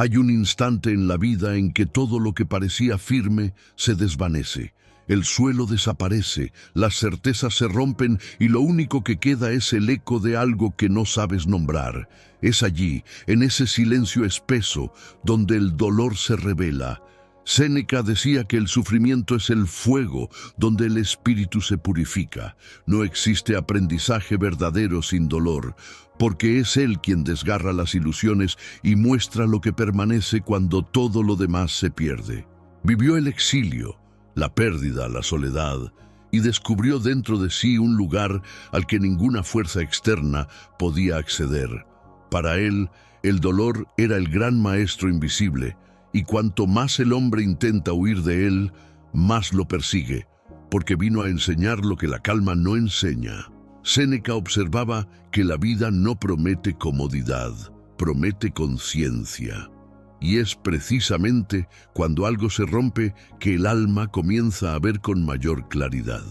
Hay un instante en la vida en que todo lo que parecía firme se desvanece. El suelo desaparece, las certezas se rompen y lo único que queda es el eco de algo que no sabes nombrar. Es allí, en ese silencio espeso, donde el dolor se revela. Séneca decía que el sufrimiento es el fuego donde el espíritu se purifica. No existe aprendizaje verdadero sin dolor, porque es él quien desgarra las ilusiones y muestra lo que permanece cuando todo lo demás se pierde. Vivió el exilio, la pérdida, la soledad, y descubrió dentro de sí un lugar al que ninguna fuerza externa podía acceder. Para él, el dolor era el gran maestro invisible, y cuanto más el hombre intenta huir de él, más lo persigue, porque vino a enseñar lo que la calma no enseña. Séneca observaba que la vida no promete comodidad, promete conciencia. Y es precisamente cuando algo se rompe que el alma comienza a ver con mayor claridad.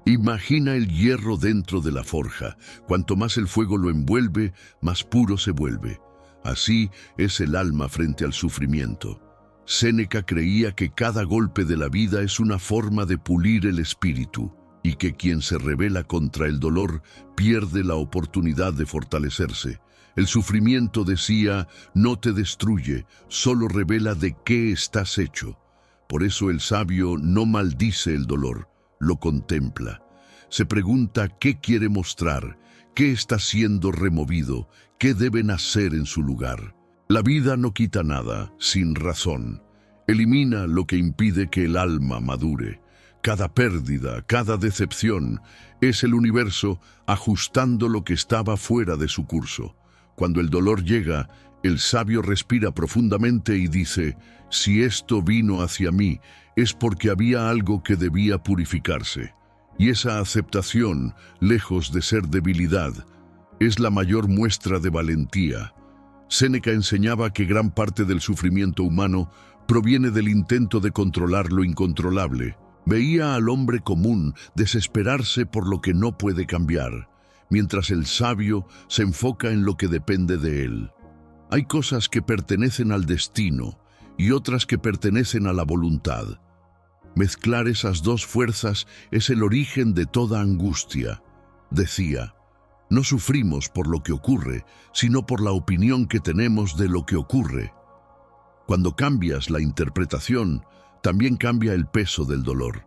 Imagina el hierro dentro de la forja. Cuanto más el fuego lo envuelve, más puro se vuelve. Así es el alma frente al sufrimiento. Séneca creía que cada golpe de la vida es una forma de pulir el espíritu, y que quien se rebela contra el dolor pierde la oportunidad de fortalecerse. El sufrimiento, decía, no te destruye, solo revela de qué estás hecho. Por eso el sabio no maldice el dolor, lo contempla. Se pregunta qué quiere mostrar, qué está siendo removido, qué debe nacer en su lugar. La vida no quita nada, sin razón. Elimina lo que impide que el alma madure. Cada pérdida, cada decepción, es el universo ajustando lo que estaba fuera de su curso. Cuando el dolor llega, el sabio respira profundamente y dice: si esto vino hacia mí, es porque había algo que debía purificarse. Y esa aceptación, lejos de ser debilidad, es la mayor muestra de valentía. Séneca enseñaba que gran parte del sufrimiento humano proviene del intento de controlar lo incontrolable. Veía al hombre común desesperarse por lo que no puede cambiar, mientras el sabio se enfoca en lo que depende de él. Hay cosas que pertenecen al destino y otras que pertenecen a la voluntad. Mezclar esas dos fuerzas es el origen de toda angustia. Decía: no sufrimos por lo que ocurre, sino por la opinión que tenemos de lo que ocurre. Cuando cambias la interpretación, también cambia el peso del dolor.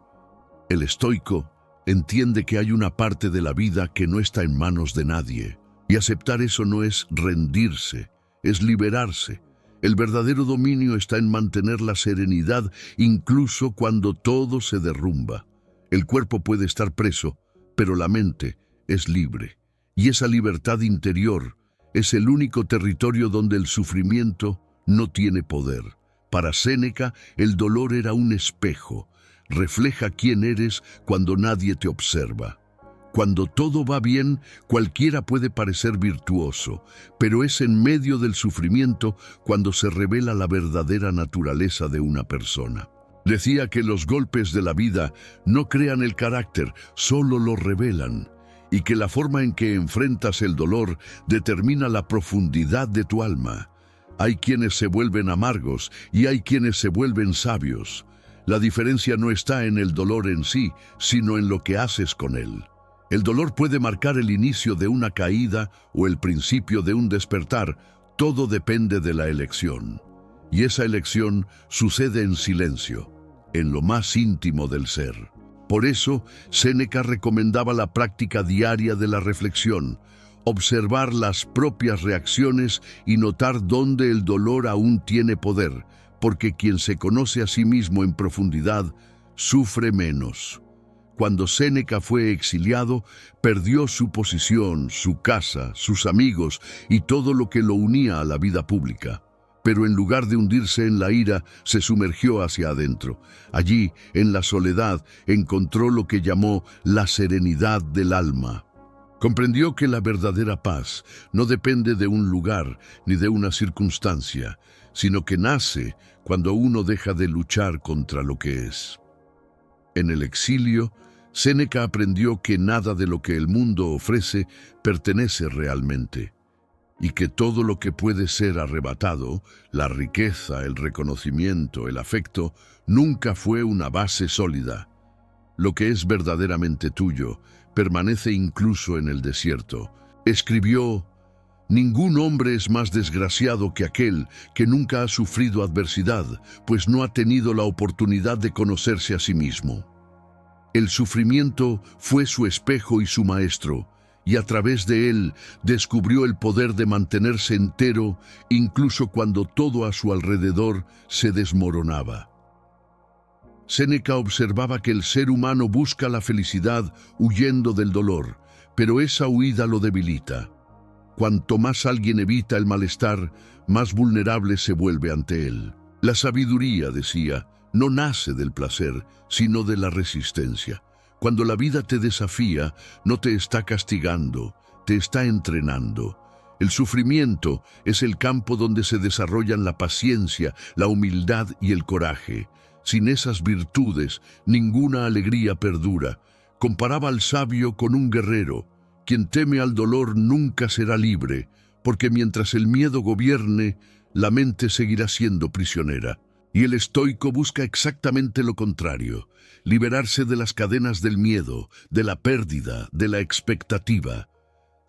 El estoico entiende que hay una parte de la vida que no está en manos de nadie, y aceptar eso no es rendirse, es liberarse. El verdadero dominio está en mantener la serenidad incluso cuando todo se derrumba. El cuerpo puede estar preso, pero la mente es libre. Y esa libertad interior es el único territorio donde el sufrimiento no tiene poder. Para Séneca, el dolor era un espejo. Refleja quién eres cuando nadie te observa. Cuando todo va bien, cualquiera puede parecer virtuoso, pero es en medio del sufrimiento cuando se revela la verdadera naturaleza de una persona. Decía que los golpes de la vida no crean el carácter, solo lo revelan, y que la forma en que enfrentas el dolor determina la profundidad de tu alma. Hay quienes se vuelven amargos y hay quienes se vuelven sabios. La diferencia no está en el dolor en sí, sino en lo que haces con él. El dolor puede marcar el inicio de una caída o el principio de un despertar. Todo depende de la elección. Y esa elección sucede en silencio, en lo más íntimo del ser. Por eso, Séneca recomendaba la práctica diaria de la reflexión, observar las propias reacciones y notar dónde el dolor aún tiene poder, porque quien se conoce a sí mismo en profundidad sufre menos. Cuando Séneca fue exiliado, perdió su posición, su casa, sus amigos y todo lo que lo unía a la vida pública. Pero en lugar de hundirse en la ira, se sumergió hacia adentro. Allí, en la soledad, encontró lo que llamó la serenidad del alma. Comprendió que la verdadera paz no depende de un lugar ni de una circunstancia, sino que nace cuando uno deja de luchar contra lo que es. En el exilio, Séneca aprendió que nada de lo que el mundo ofrece pertenece realmente. y que todo lo que puede ser arrebatado, la riqueza, el reconocimiento, el afecto, nunca fue una base sólida. Lo que es verdaderamente tuyo permanece incluso en el desierto. Escribió: ningún hombre es más desgraciado que aquel que nunca ha sufrido adversidad, pues no ha tenido la oportunidad de conocerse a sí mismo. El sufrimiento fue su espejo y su maestro, y a través de él descubrió el poder de mantenerse entero incluso cuando todo a su alrededor se desmoronaba. Séneca observaba que el ser humano busca la felicidad huyendo del dolor, pero esa huida lo debilita. Cuanto más alguien evita el malestar, más vulnerable se vuelve ante él. La sabiduría, decía, no nace del placer, sino de la resistencia. Cuando la vida te desafía, no te está castigando, te está entrenando. El sufrimiento es el campo donde se desarrollan la paciencia, la humildad y el coraje. Sin esas virtudes, ninguna alegría perdura. Comparaba al sabio con un guerrero. Quien teme al dolor nunca será libre, porque mientras el miedo gobierne, la mente seguirá siendo prisionera. Y el estoico busca exactamente lo contrario: liberarse de las cadenas del miedo, de la pérdida, de la expectativa.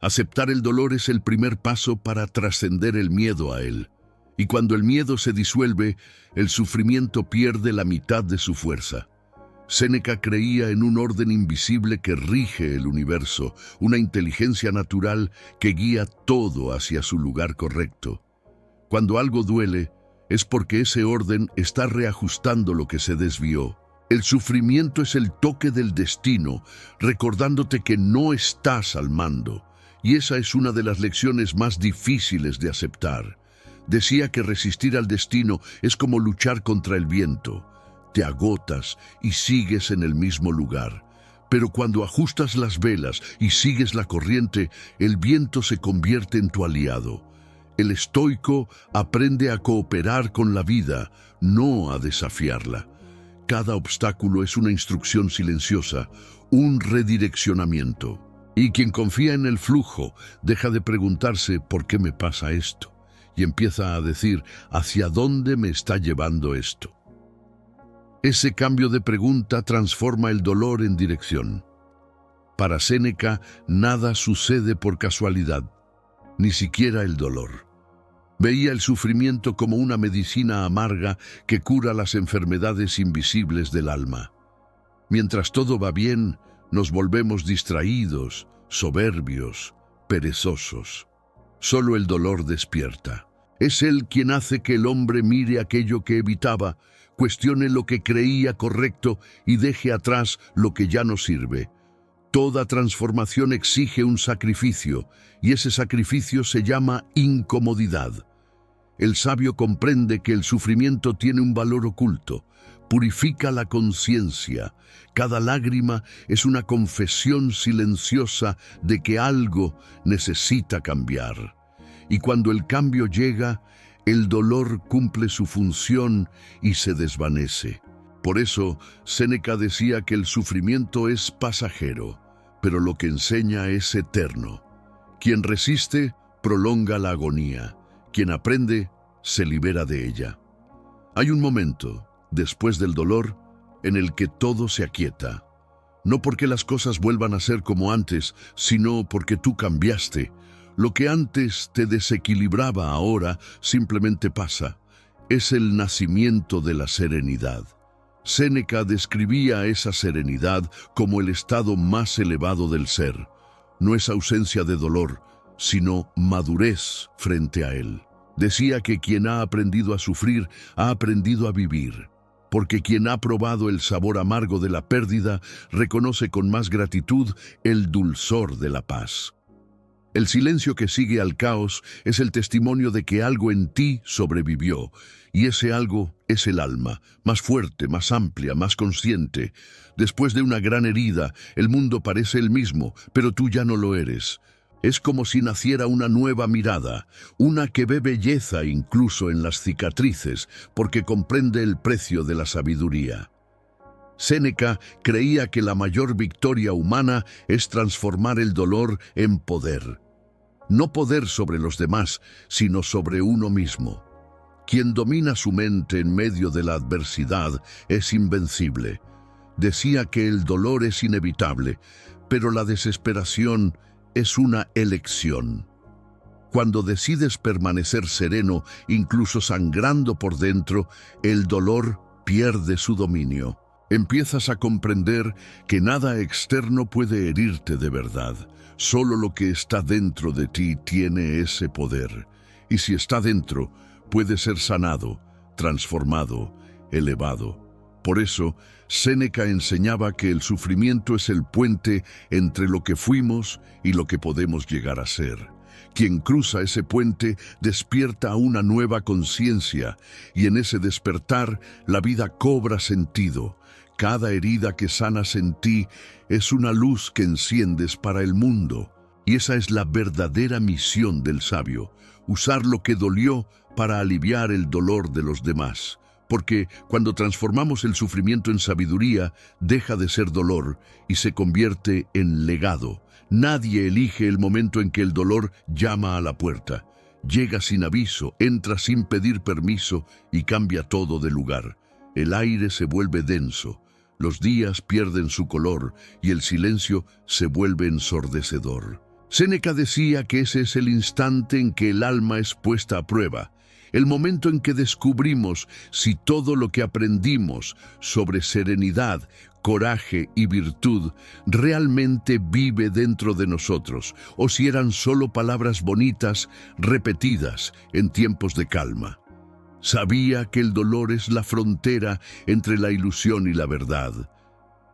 Aceptar el dolor es el primer paso para trascender el miedo a él. Y cuando el miedo se disuelve, el sufrimiento pierde la mitad de su fuerza. Séneca creía en un orden invisible que rige el universo, una inteligencia natural que guía todo hacia su lugar correcto. Cuando algo duele, es porque ese orden está reajustando lo que se desvió. El sufrimiento es el toque del destino, recordándote que no estás al mando, y esa es una de las lecciones más difíciles de aceptar. Decía que resistir al destino es como luchar contra el viento. Te agotas y sigues en el mismo lugar. Pero cuando ajustas las velas y sigues la corriente, el viento se convierte en tu aliado. El estoico aprende a cooperar con la vida, no a desafiarla. Cada obstáculo es una instrucción silenciosa, un redireccionamiento. Y quien confía en el flujo deja de preguntarse ¿por qué me pasa esto? Y empieza a decir ¿hacia dónde me está llevando esto? Ese cambio de pregunta transforma el dolor en dirección. Para Séneca, nada sucede por casualidad, ni siquiera el dolor. Veía el sufrimiento como una medicina amarga que cura las enfermedades invisibles del alma. Mientras todo va bien, nos volvemos distraídos, soberbios, perezosos. Solo el dolor despierta. Es él quien hace que el hombre mire aquello que evitaba, cuestione lo que creía correcto y deje atrás lo que ya no sirve. Toda transformación exige un sacrificio, y ese sacrificio se llama incomodidad. El sabio comprende que el sufrimiento tiene un valor oculto, purifica la conciencia. Cada lágrima es una confesión silenciosa de que algo necesita cambiar. Y cuando el cambio llega, el dolor cumple su función y se desvanece. Por eso, Séneca decía que el sufrimiento es pasajero, pero lo que enseña es eterno. Quien resiste, prolonga la agonía. Quien aprende, se libera de ella. Hay un momento, después del dolor, en el que todo se aquieta. No porque las cosas vuelvan a ser como antes, sino porque tú cambiaste. Lo que antes te desequilibraba ahora simplemente pasa. Es el nacimiento de la serenidad. Séneca describía esa serenidad como el estado más elevado del ser. No es ausencia de dolor, sino madurez frente a él. Decía que quien ha aprendido a sufrir, ha aprendido a vivir. Porque quien ha probado el sabor amargo de la pérdida, reconoce con más gratitud el dulzor de la paz. El silencio que sigue al caos es el testimonio de que algo en ti sobrevivió, y ese algo es el alma, más fuerte, más amplia, más consciente. Después de una gran herida, el mundo parece el mismo, pero tú ya no lo eres. Es como si naciera una nueva mirada, una que ve belleza incluso en las cicatrices, porque comprende el precio de la sabiduría. Séneca creía que la mayor victoria humana es transformar el dolor en poder. no poder sobre los demás, sino sobre uno mismo. Quien domina su mente en medio de la adversidad es invencible. Decía que el dolor es inevitable, pero la desesperación es una elección. Cuando decides permanecer sereno, incluso sangrando por dentro, el dolor pierde su dominio. Empiezas a comprender que nada externo puede herirte de verdad. Solo lo que está dentro de ti tiene ese poder. Y si está dentro, puede ser sanado, transformado, elevado. Por eso, Séneca enseñaba que el sufrimiento es el puente entre lo que fuimos y lo que podemos llegar a ser. Quien cruza ese puente despierta una nueva conciencia, y en ese despertar la vida cobra sentido. Cada herida que sanas en ti es una luz que enciendes para el mundo. Y esa es la verdadera misión del sabio, usar lo que dolió para aliviar el dolor de los demás. Porque cuando transformamos el sufrimiento en sabiduría, deja de ser dolor y se convierte en legado. Nadie elige el momento en que el dolor llama a la puerta. Llega sin aviso, entra sin pedir permiso y cambia todo de lugar. El aire se vuelve denso, los días pierden su color y el silencio se vuelve ensordecedor. Séneca decía que ese es el instante en que el alma es puesta a prueba. El momento en que descubrimos si todo lo que aprendimos sobre serenidad, coraje y virtud realmente vive dentro de nosotros, o si eran solo palabras bonitas repetidas en tiempos de calma. Sabía que el dolor es la frontera entre la ilusión y la verdad.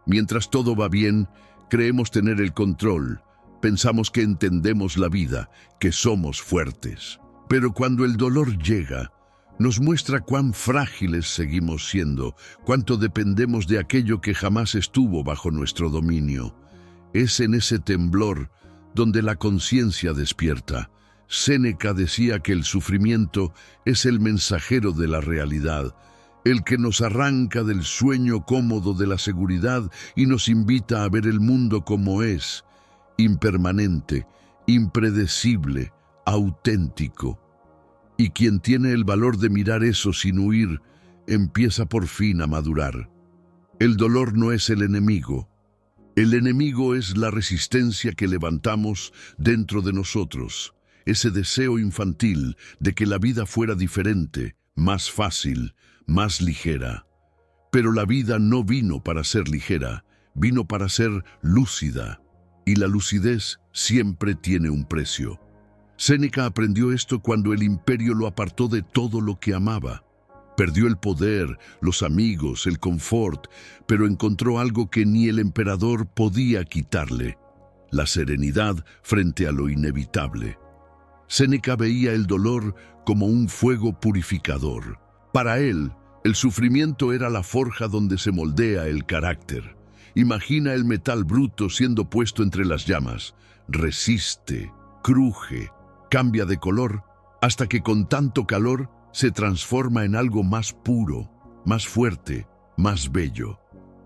Mientras todo va bien, creemos tener el control, pensamos que entendemos la vida, que somos fuertes. Pero cuando el dolor llega, nos muestra cuán frágiles seguimos siendo, cuánto dependemos de aquello que jamás estuvo bajo nuestro dominio. Es en ese temblor donde la conciencia despierta. Séneca decía que el sufrimiento es el mensajero de la realidad, el que nos arranca del sueño cómodo de la seguridad y nos invita a ver el mundo como es, impermanente, impredecible, auténtico. Y quien tiene el valor de mirar eso sin huir, empieza por fin a madurar. El dolor no es el enemigo. El enemigo es la resistencia que levantamos dentro de nosotros, ese deseo infantil de que la vida fuera diferente, más fácil, más ligera. Pero la vida no vino para ser ligera, vino para ser lúcida, y la lucidez siempre tiene un precio. Séneca aprendió esto cuando el imperio lo apartó de todo lo que amaba. Perdió el poder, los amigos, el confort, pero encontró algo que ni el emperador podía quitarle: la serenidad frente a lo inevitable. Séneca veía el dolor como un fuego purificador. Para él, el sufrimiento era la forja donde se moldea el carácter. Imagina el metal bruto siendo puesto entre las llamas. Resiste, cruje, cambia de color, hasta que con tanto calor se transforma en algo más puro, más fuerte, más bello.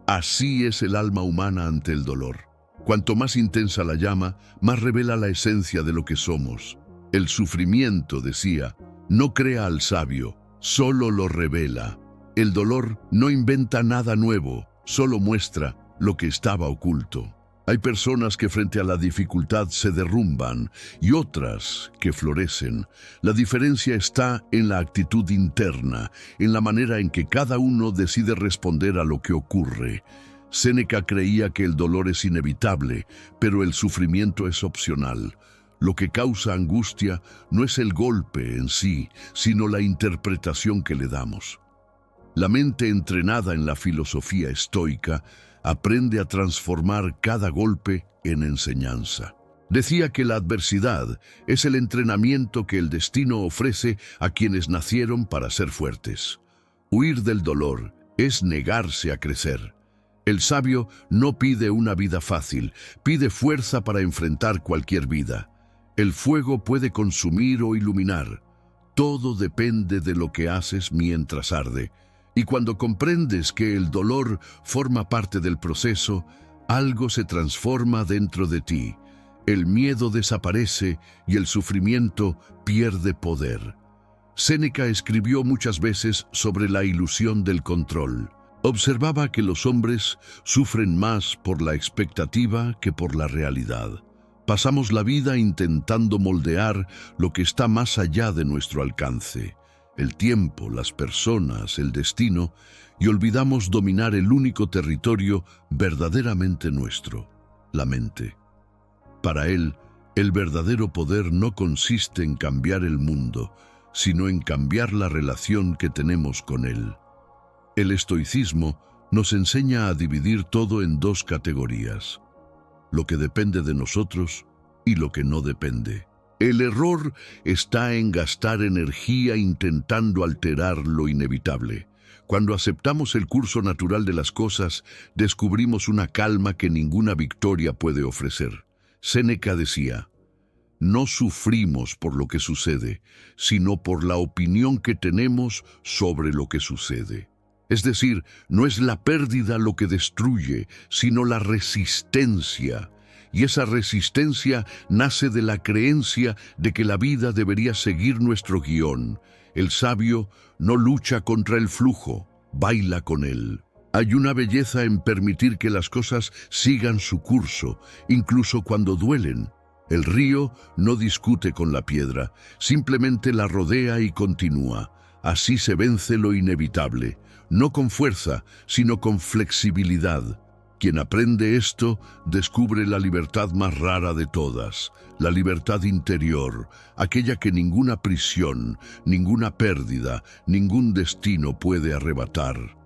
Así es el alma humana ante el dolor. Cuanto más intensa la llama, más revela la esencia de lo que somos. El sufrimiento, decía, no crea al sabio, solo lo revela. El dolor no inventa nada nuevo, solo muestra lo que estaba oculto. Hay personas que frente a la dificultad se derrumban y otras que florecen. La diferencia está en la actitud interna, en la manera en que cada uno decide responder a lo que ocurre. Séneca creía que el dolor es inevitable, pero el sufrimiento es opcional. Lo que causa angustia no es el golpe en sí, sino la interpretación que le damos. La mente entrenada en la filosofía estoica aprende a transformar cada golpe en enseñanza. Decía que la adversidad es el entrenamiento que el destino ofrece a quienes nacieron para ser fuertes. Huir del dolor es negarse a crecer. El sabio no pide una vida fácil, pide fuerza para enfrentar cualquier vida. El fuego puede consumir o iluminar. Todo depende de lo que haces mientras arde. Y cuando comprendes que el dolor forma parte del proceso, algo se transforma dentro de ti. el miedo desaparece y el sufrimiento pierde poder. Séneca escribió muchas veces sobre la ilusión del control. Observaba que los hombres sufren más por la expectativa que por la realidad. Pasamos la vida intentando moldear lo que está más allá de nuestro alcance, el tiempo, las personas, el destino, y olvidamos dominar el único territorio verdaderamente nuestro, la mente. Para él, el verdadero poder no consiste en cambiar el mundo, sino en cambiar la relación que tenemos con él. El estoicismo nos enseña a dividir todo en dos categorías: lo que depende de nosotros y lo que no depende. El error está en gastar energía intentando alterar lo inevitable. Cuando aceptamos el curso natural de las cosas, descubrimos una calma que ninguna victoria puede ofrecer. Séneca decía: no sufrimos por lo que sucede, sino por la opinión que tenemos sobre lo que sucede. Es decir, no es la pérdida lo que destruye, sino la resistencia. Y esa resistencia nace de la creencia de que la vida debería seguir nuestro guión. El sabio no lucha contra el flujo, baila con él. Hay una belleza en permitir que las cosas sigan su curso, incluso cuando duelen. El río no discute con la piedra, simplemente la rodea y continúa. Así se vence lo inevitable, no con fuerza, sino con flexibilidad. Quien aprende esto descubre la libertad más rara de todas, la libertad interior, aquella que ninguna prisión, ninguna pérdida, ningún destino puede arrebatar.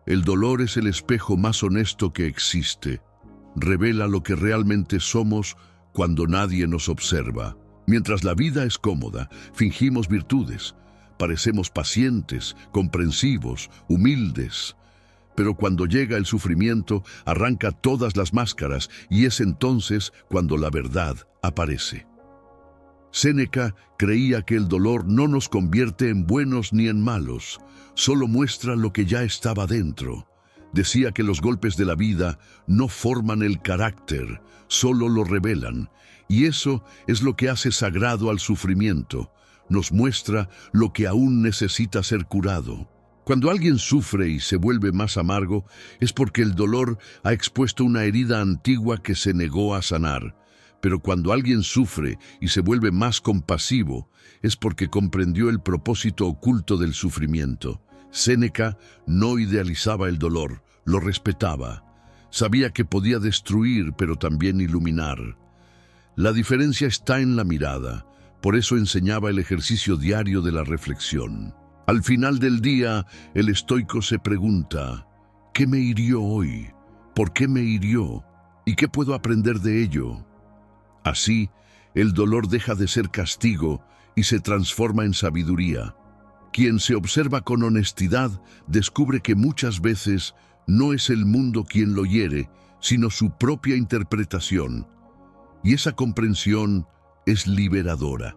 El dolor es el espejo más honesto que existe. Revela lo que realmente somos cuando nadie nos observa. Mientras la vida es cómoda, fingimos virtudes. Parecemos pacientes, comprensivos, humildes. Pero cuando llega el sufrimiento, arranca todas las máscaras y es entonces cuando la verdad aparece. Séneca creía que el dolor no nos convierte en buenos ni en malos, solo muestra lo que ya estaba dentro. Decía que los golpes de la vida no forman el carácter, solo lo revelan, y eso es lo que hace sagrado al sufrimiento. Nos muestra lo que aún necesita ser curado. Cuando alguien sufre y se vuelve más amargo, es porque el dolor ha expuesto una herida antigua que se negó a sanar. Pero cuando alguien sufre y se vuelve más compasivo, es porque comprendió el propósito oculto del sufrimiento. Séneca no idealizaba el dolor, lo respetaba. Sabía que podía destruir, pero también iluminar. La diferencia está en la mirada. Por eso enseñaba el ejercicio diario de la reflexión. Al final del día, el estoico se pregunta: ¿qué me hirió hoy? ¿Por qué me hirió? ¿Y qué puedo aprender de ello? Así, el dolor deja de ser castigo y se transforma en sabiduría. Quien se observa con honestidad descubre que muchas veces no es el mundo quien lo hiere, sino su propia interpretación. Y esa comprensión es liberadora.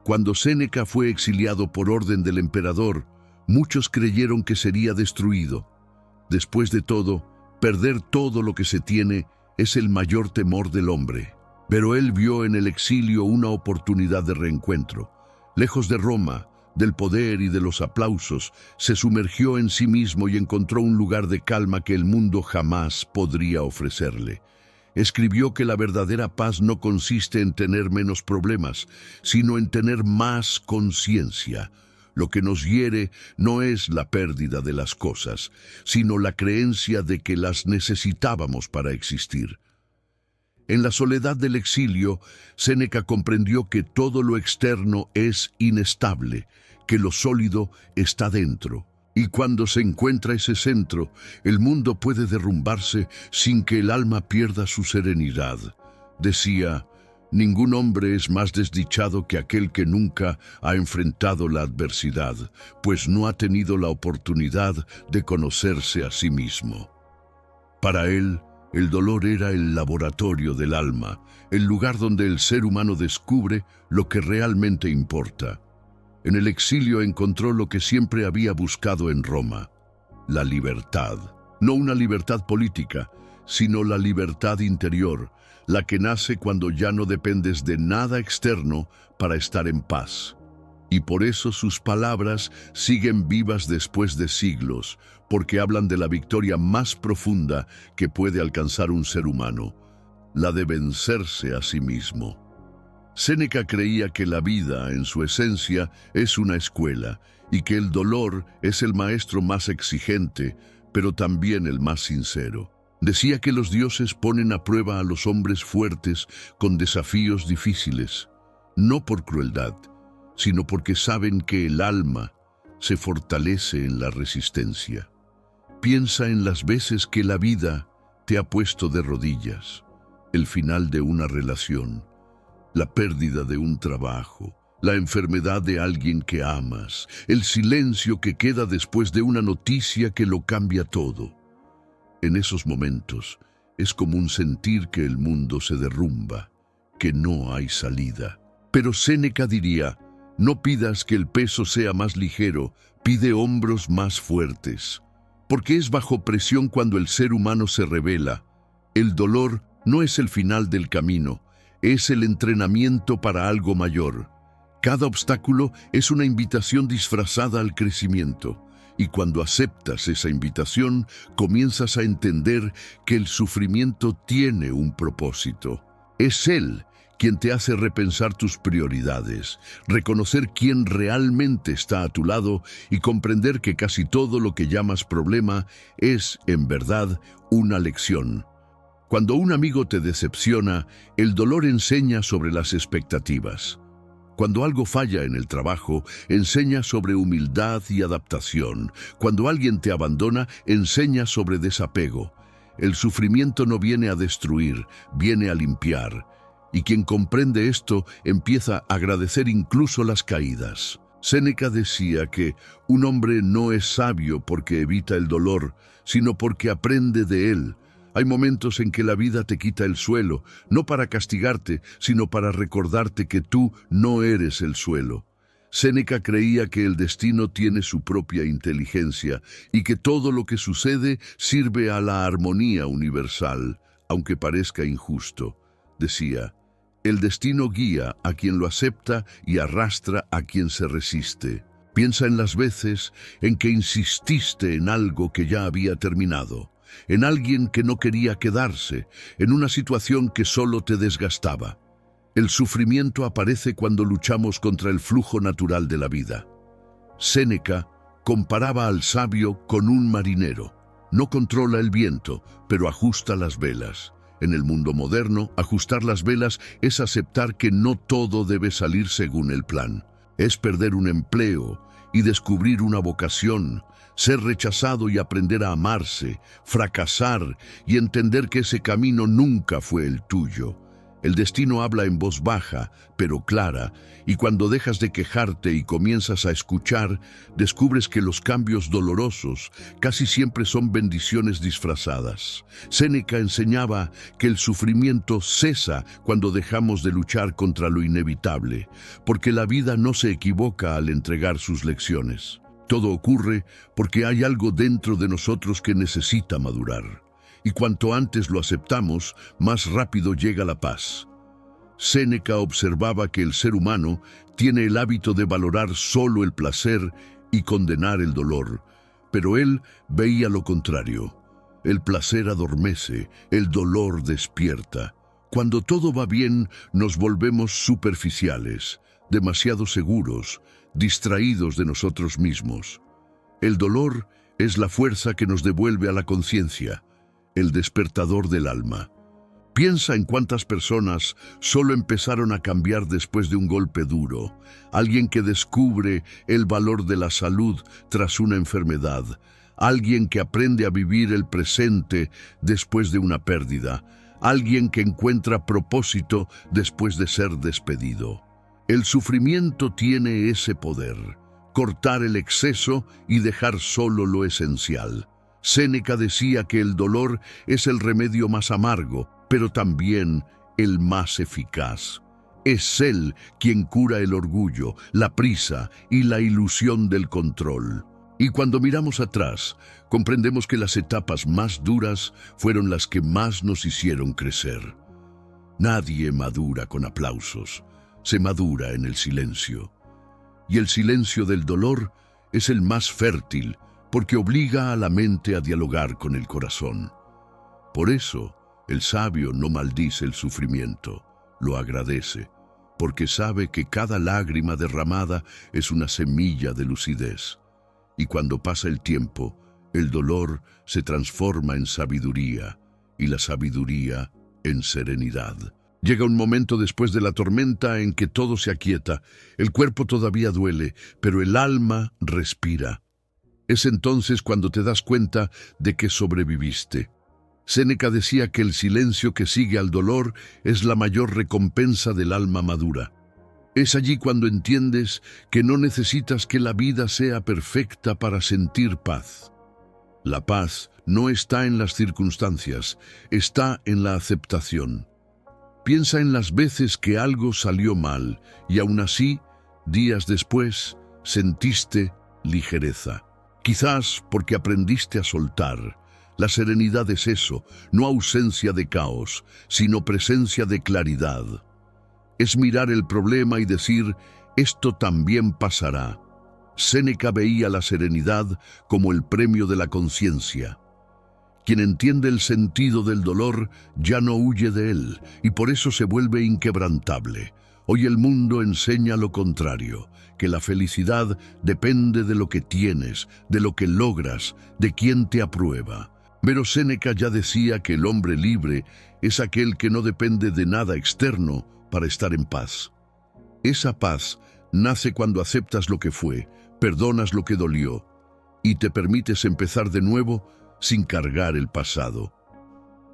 Cuando Séneca fue exiliado por orden del emperador, muchos creyeron que sería destruido. Después de todo, perder todo lo que se tiene es el mayor temor del hombre. Pero él vio en el exilio una oportunidad de reencuentro. Lejos de Roma, del poder y de los aplausos, se sumergió en sí mismo y encontró un lugar de calma que el mundo jamás podría ofrecerle. Escribió que la verdadera paz no consiste en tener menos problemas, sino en tener más conciencia. Lo que nos hiere no es la pérdida de las cosas, sino la creencia de que las necesitábamos para existir. En la soledad del exilio, Séneca comprendió que todo lo externo es inestable, que lo sólido está dentro. Y cuando se encuentra ese centro, el mundo puede derrumbarse sin que el alma pierda su serenidad. Decía: ningún hombre es más desdichado que aquel que nunca ha enfrentado la adversidad, pues no ha tenido la oportunidad de conocerse a sí mismo. Para él, el dolor era el laboratorio del alma, el lugar donde el ser humano descubre lo que realmente importa. En el exilio encontró lo que siempre había buscado en Roma: la libertad. No una libertad política, sino la libertad interior, la que nace cuando ya no dependes de nada externo para estar en paz. Y por eso sus palabras siguen vivas después de siglos, porque hablan de la victoria más profunda que puede alcanzar un ser humano, la de vencerse a sí mismo. Séneca creía que la vida, en su esencia, es una escuela, y que el dolor es el maestro más exigente, pero también el más sincero. Decía que los dioses ponen a prueba a los hombres fuertes con desafíos difíciles, no por crueldad, sino porque saben que el alma se fortalece en la resistencia. Piensa en las veces que la vida te ha puesto de rodillas, el final de una relación, la pérdida de un trabajo, la enfermedad de alguien que amas, el silencio que queda después de una noticia que lo cambia todo. En esos momentos es común sentir que el mundo se derrumba, que no hay salida. Pero Séneca diría: no pidas que el peso sea más ligero, pide hombros más fuertes. Porque es bajo presión cuando el ser humano se revela. El dolor no es el final del camino, es el entrenamiento para algo mayor. Cada obstáculo es una invitación disfrazada al crecimiento. Y cuando aceptas esa invitación, comienzas a entender que el sufrimiento tiene un propósito. Es él quien te hace repensar tus prioridades, reconocer quién realmente está a tu lado y comprender que casi todo lo que llamas problema es, en verdad, una lección. Cuando un amigo te decepciona, el dolor enseña sobre las expectativas. Cuando algo falla en el trabajo, enseña sobre humildad y adaptación. Cuando alguien te abandona, enseña sobre desapego. El sufrimiento no viene a destruir, viene a limpiar. Y quien comprende esto empieza a agradecer incluso las caídas. Séneca decía que un hombre no es sabio porque evita el dolor, sino porque aprende de él. Hay momentos en que la vida te quita el suelo, no para castigarte, sino para recordarte que tú no eres el suelo. Séneca creía que el destino tiene su propia inteligencia y que todo lo que sucede sirve a la armonía universal, aunque parezca injusto. Decía: el destino guía a quien lo acepta y arrastra a quien se resiste. Piensa en las veces en que insististe en algo que ya había terminado, en alguien que no quería quedarse, en una situación que solo te desgastaba. El sufrimiento aparece cuando luchamos contra el flujo natural de la vida. Séneca comparaba al sabio con un marinero. No controla el viento, pero ajusta las velas. En el mundo moderno, ajustar las velas es aceptar que no todo debe salir según el plan. Es perder un empleo y descubrir una vocación, ser rechazado y aprender a amarse, fracasar y entender que ese camino nunca fue el tuyo. El destino habla en voz baja, pero clara, y cuando dejas de quejarte y comienzas a escuchar, descubres que los cambios dolorosos casi siempre son bendiciones disfrazadas. Séneca enseñaba que el sufrimiento cesa cuando dejamos de luchar contra lo inevitable, porque la vida no se equivoca al entregar sus lecciones. Todo ocurre porque hay algo dentro de nosotros que necesita madurar. Y cuanto antes lo aceptamos, más rápido llega la paz. Séneca observaba que el ser humano tiene el hábito de valorar solo el placer y condenar el dolor, pero él veía lo contrario. El placer adormece, el dolor despierta. Cuando todo va bien, nos volvemos superficiales, demasiado seguros, distraídos de nosotros mismos. El dolor es la fuerza que nos devuelve a la conciencia, el despertador del alma. Piensa en cuántas personas solo empezaron a cambiar después de un golpe duro. Alguien que descubre el valor de la salud tras una enfermedad. Alguien que aprende a vivir el presente después de una pérdida. Alguien que encuentra propósito después de ser despedido. El sufrimiento tiene ese poder: cortar el exceso y dejar solo lo esencial. Séneca decía que el dolor es el remedio más amargo, pero también el más eficaz. Es él quien cura el orgullo, la prisa y la ilusión del control. Y cuando miramos atrás, comprendemos que las etapas más duras fueron las que más nos hicieron crecer. Nadie madura con aplausos, se madura en el silencio. Y el silencio del dolor es el más fértil porque obliga a la mente a dialogar con el corazón. Por eso, el sabio no maldice el sufrimiento, lo agradece, porque sabe que cada lágrima derramada es una semilla de lucidez. Y cuando pasa el tiempo, el dolor se transforma en sabiduría y la sabiduría en serenidad. Llega un momento después de la tormenta en que todo se aquieta, el cuerpo todavía duele, pero el alma respira. Es entonces cuando te das cuenta de que sobreviviste. Séneca decía que el silencio que sigue al dolor es la mayor recompensa del alma madura. Es allí cuando entiendes que no necesitas que la vida sea perfecta para sentir paz. La paz no está en las circunstancias, está en la aceptación. Piensa en las veces que algo salió mal y aún así, días después, sentiste ligereza. Quizás porque aprendiste a soltar. La serenidad es eso, no ausencia de caos, sino presencia de claridad. Es mirar el problema y decir, esto también pasará. Séneca veía la serenidad como el premio de la conciencia. Quien entiende el sentido del dolor ya no huye de él y por eso se vuelve inquebrantable. Hoy el mundo enseña lo contrario, que la felicidad depende de lo que tienes, de lo que logras, de quien te aprueba. Pero Séneca ya decía que el hombre libre es aquel que no depende de nada externo para estar en paz. Esa paz nace cuando aceptas lo que fue, perdonas lo que dolió y te permites empezar de nuevo sin cargar el pasado.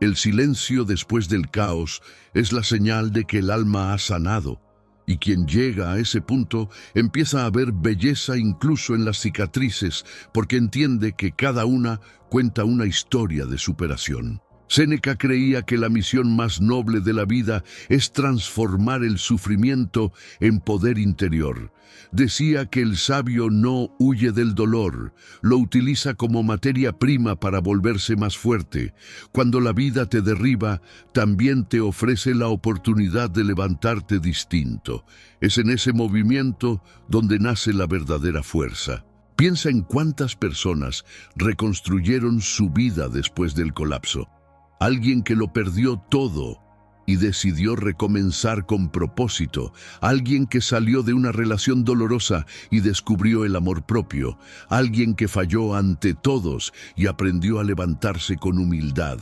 El silencio después del caos es la señal de que el alma ha sanado, y quien llega a ese punto empieza a ver belleza incluso en las cicatrices, porque entiende que cada una cuenta una historia de superación. Séneca creía que la misión más noble de la vida es transformar el sufrimiento en poder interior. Decía que el sabio no huye del dolor, lo utiliza como materia prima para volverse más fuerte. Cuando la vida te derriba, también te ofrece la oportunidad de levantarte distinto. Es en ese movimiento donde nace la verdadera fuerza. Piensa en cuántas personas reconstruyeron su vida después del colapso. Alguien que lo perdió todo y decidió recomenzar con propósito. Alguien que salió de una relación dolorosa y descubrió el amor propio. Alguien que falló ante todos y aprendió a levantarse con humildad.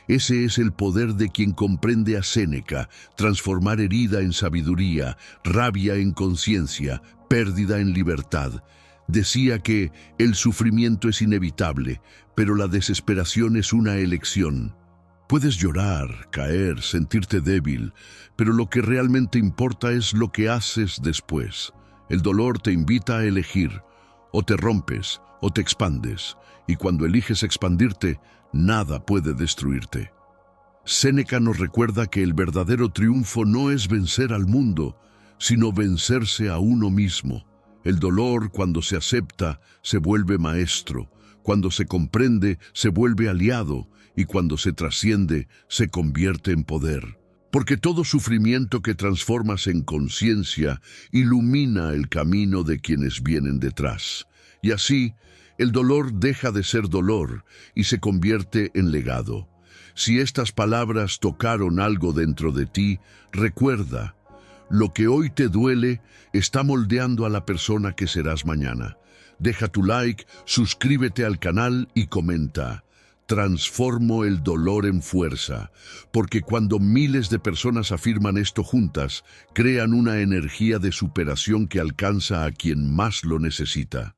Ese es el poder de quien comprende a Séneca, transformar herida en sabiduría, rabia en conciencia, pérdida en libertad. Decía que el sufrimiento es inevitable, pero la desesperación es una elección. Puedes llorar, caer, sentirte débil, pero lo que realmente importa es lo que haces después. El dolor te invita a elegir, o te rompes, o te expandes, y cuando eliges expandirte, nada puede destruirte. Séneca nos recuerda que el verdadero triunfo no es vencer al mundo, sino vencerse a uno mismo. El dolor, cuando se acepta, se vuelve maestro, cuando se comprende, se vuelve aliado, y cuando se trasciende, se convierte en poder. Porque todo sufrimiento que transformas en conciencia ilumina el camino de quienes vienen detrás. Y así, el dolor deja de ser dolor y se convierte en legado. Si estas palabras tocaron algo dentro de ti, recuerda, lo que hoy te duele está moldeando a la persona que serás mañana. Deja tu like, suscríbete al canal y comenta. Transformo el dolor en fuerza, porque cuando miles de personas afirman esto juntas, crean una energía de superación que alcanza a quien más lo necesita.